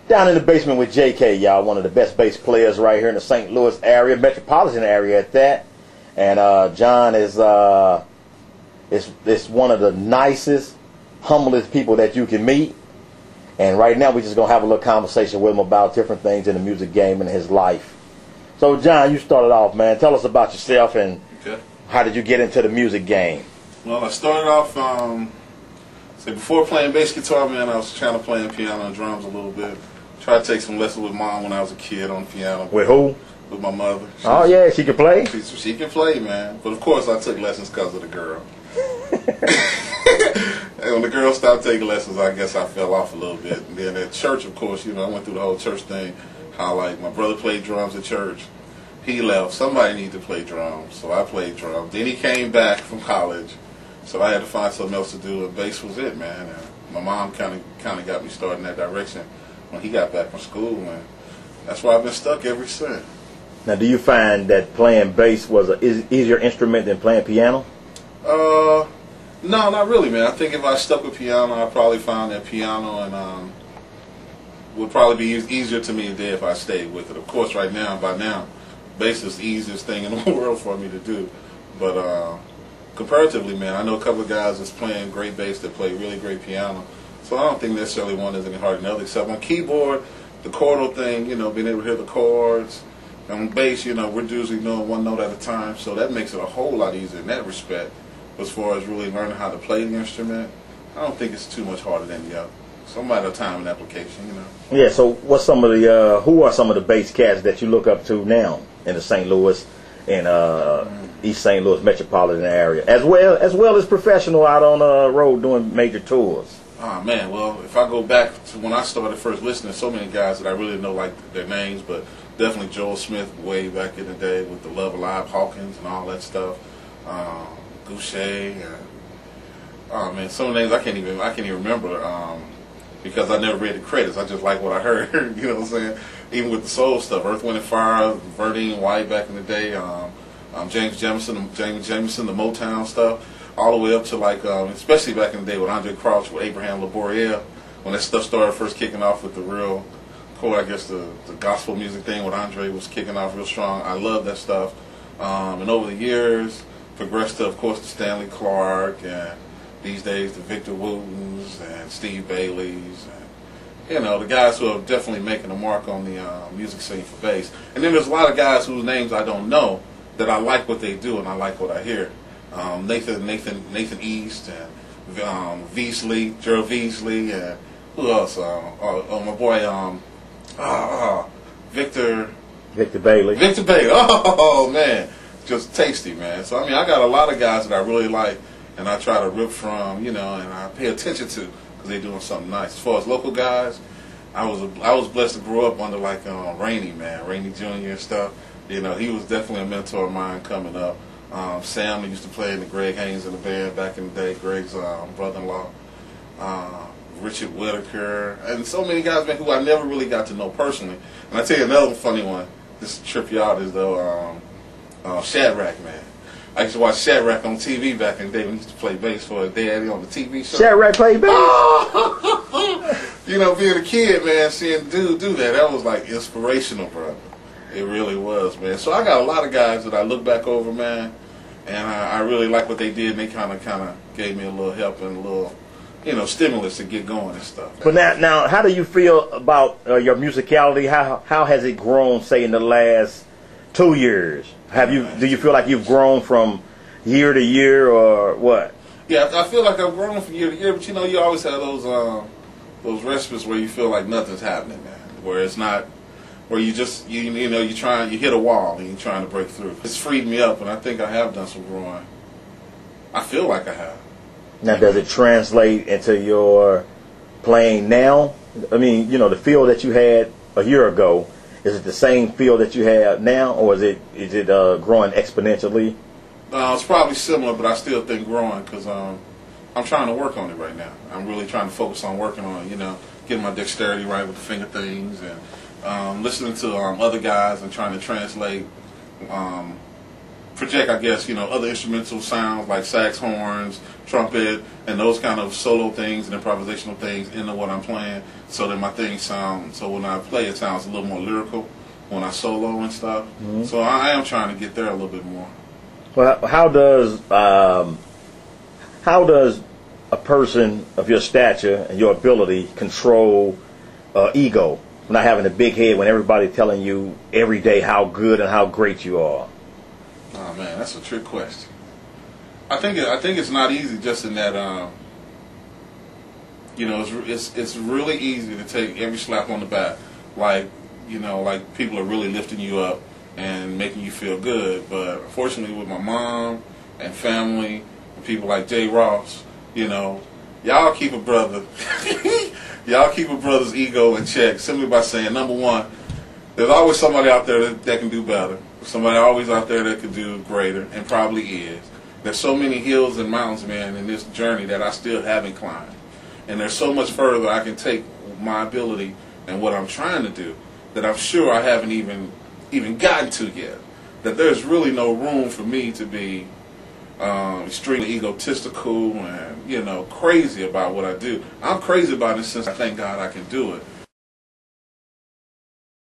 Down in the basement with JK, y'all, one of the best bass players right here in the St. Louis area, metropolitan area at that. And John is one of the nicest, humblest people that you can meet. And right now we're just going to have a little conversation with him about different things in the music game and his life. So, John, you started off, man. Tell us about yourself and how did you get into the music game? Well, I started off, before playing bass guitar, man, I was trying to play piano and drums a little bit. Tried to take some lessons with Mom when I was a kid on the piano. With who? With my mother. Yeah, she can play? She can play, man. But, of course, I took lessons because of the girl. And when the girl stopped taking lessons, I guess I fell off a little bit. And then at church, of course, you know, I went through the whole church thing. How, like, my brother played drums at church. He left. Somebody needed to play drums, so I played drums. Then he came back from college, so I had to find something else to do, and bass was it, man. And my mom kind of got me started in that direction when he got back from school, and that's why I've been stuck ever since. Now, do you find that playing bass was an easier instrument than playing piano? No, not really, man. I think if I stuck with piano, I'd probably find that piano and would probably be easier to me today if I stayed with it. Of course, by now, bass is the easiest thing in the world for me to do. But comparatively, man, I know a couple of guys that's playing great bass that play really great piano. So I don't think necessarily one is any harder than the other, except on keyboard, the chordal thing, you know, being able to hear the chords. On bass, you know, we're usually doing one note at a time, so that makes it a whole lot easier in that respect. As far as really learning how to play the instrument, I don't think it's too much harder than the other. Some matter of time and application, you know. Yeah. So, what's some of the who are some of the bass cats that you look up to now in the St. Louis and East St. Louis metropolitan area, as well as professional out on the road doing major tours? Oh man, well, if I go back to when I started first listening, so many guys that I really know like their names, but definitely Joel Smith way back in the day with the Love Alive, Hawkins, and all that stuff. Goucher, and oh man, some names I can't even remember because I never read the credits. I just like what I heard. You know what I'm saying? Even with the soul stuff, Earth, Wind and Fire, Verdine White back in the day, James Jamerson, the Motown stuff, all the way up to like, especially back in the day with Andre Crouch, with Abraham Laboriel, when that stuff started first kicking off with the real core, I guess the gospel music thing with Andre was kicking off real strong. I love that stuff, and over the years progressed to, of course, the Stanley Clarke, and these days the Victor Wootens and Steve Baileys, and you know, the guys who are definitely making a mark on the music scene for bass. And then there's a lot of guys whose names I don't know that I like what they do and I like what I hear. Nathan East and Gerald Veasley, and who else? My boy Victor Bailey. Victor Bailey. Oh man. Just tasty, man. So I mean, I got a lot of guys that I really like, and I try to rip from, you know, and I pay attention to because they're doing something nice. As far as local guys, I was blessed to grow up under like Rainey, man, Rainey Jr. and stuff. You know, he was definitely a mentor of mine coming up. Sam, who used to play in the Greg Haynes in the band back in the day, Greg's brother-in-law. Richard Whitaker, and so many guys, man, who I never really got to know personally. And I tell you another funny one. This trip you out is though. Shadrach, man. I used to watch Shadrach on TV back in the day when he used to play bass for his daddy on the TV show. Shadrach played bass? You know, being a kid, man, seeing dude do that was like inspirational, brother. It really was, man. So I got a lot of guys that I look back over, man, and I really like what they did, and they kind of gave me a little help and a little, you know, stimulus to get going and stuff. But now, how do you feel about your musicality? How has it grown, say, in the last 2 years? Do you feel like you've grown from year to year, or what? Yeah, I feel like I've grown from year to year, but you know, you always have those respites where you feel like nothing's happening, man. Where it's not, where you just you hit a wall and you're trying to break through. It's freed me up, and I think I have done some growing. I feel like I have. Now, does it translate into your playing now? I mean, you know, the feel that you had a year ago. Is it the same feel that you have now, or is it growing exponentially? It's probably similar, but I still think growing because I'm trying to work on it right now. I'm really trying to focus on working on it, you know, getting my dexterity right with the finger things, and listening to other guys and trying to translate project, I guess, other instrumental sounds like sax, horns, trumpet, and those kind of solo things and improvisational things into what I'm playing, so that my thing sounds, so when I play it sounds a little more lyrical when I solo and stuff. Mm-hmm. So I am trying to get there a little bit more. Well, how does a person of your stature and your ability control ego? Not having a big head when everybody's telling you every day how good and how great you are. Oh man, that's a trick question. I think it's not easy, just in that it's really easy to take every slap on the back, like people are really lifting you up and making you feel good. But unfortunately, with my mom and family and people like Jay Ross, y'all keep a brother. Y'all keep a brother's ego in check simply by saying, number one, there's always somebody out there that can do better. Somebody always out there that could do greater, and probably is. There's so many hills and mountains, man, in this journey that I still haven't climbed. And there's so much further I can take my ability and what I'm trying to do that I'm sure I haven't even gotten to yet. That there's really no room for me to be extremely egotistical and crazy about what I do. I'm crazy about it since I thank God I can do it.